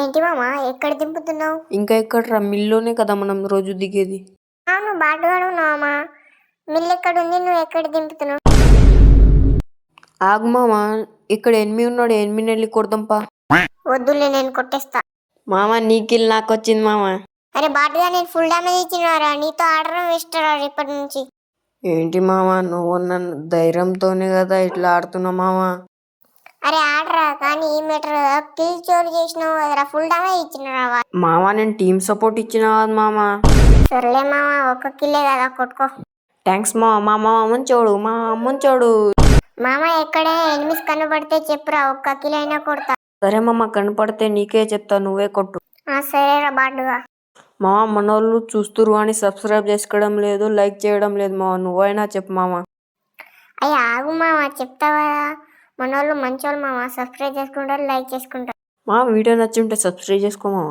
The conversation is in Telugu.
ఏంటి మామ ఎక్కడ దింపుతున్నావు? ఇంకా ఎక్కడరా, మిల్లోనే కదా మనం రోజు దిగేది. అవును బాటుగాడు మామ, మిల్లు ఎక్కడుంది, నువ్వు ఎక్కడ దింపుతున్నావు? ఆగు మామ, ఇక్కడ ఎనిమి ఉన్నాడు, ఎనిమిది నెల్లి కొడదాంపా. వద్దులే, నేను కొట్టేస్తా. మామ నీ కిల్ నాకు వచ్చింది మామ. అరే బాటుగా, నేను ఫుల్ డ్యామేజ్ ఇచ్చినారా, నీతో ఆడడం ఇష్టరా ఇప్పటి నుంచి. ఏంటి మామ, నువ్వు నన్ను ధైర్యంతోనే కదా ఇట్లా ఆడుతున్నావు మామ. అరే ఆడరా, కానీ ఈ మీటర్ కిల్ చోరు చేసినావు కదరా, ఫుల్ డ్యామేజ్ ఇచ్చినారా. మామ నేను టీమ్ సపోర్ట్ ఇచ్చిన కదా మామ. సర్లే మామ, ఒక్క కిల్లే కదా, కొట్టుకో. థ్యాంక్స్ మామ. మా మామ ముంచోడు, మా ముంచోడు. మామ ఎక్కడే ఎనిమిస్ కనబడితే చెప్పురా, ఒక్క కిల్ అయినా కొడతా. సరే మామ, కనపడితే నీకే చెప్తా, నువ్వే కొట్టు. సరేరా బాటుగా. మామ మనోళ్ళు చూస్తురు అని సబ్స్క్రైబ్ చేసుకోవడం లేదు, లైక్ చేయడం లేదు మామ, నువ్వైనా చెప్పు మామ. అయ్యా ఆగు మామ, చెప్తావా? మనోళ్ళు మంచోళ్ళు మామ, సబ్స్క్రైబ్ చేసుకుంటారు, లైక్ చేసుకుంటారు. మా వీడియో నచ్చి ఉంటే సబ్స్క్రైబ్ చేసుకో మామ.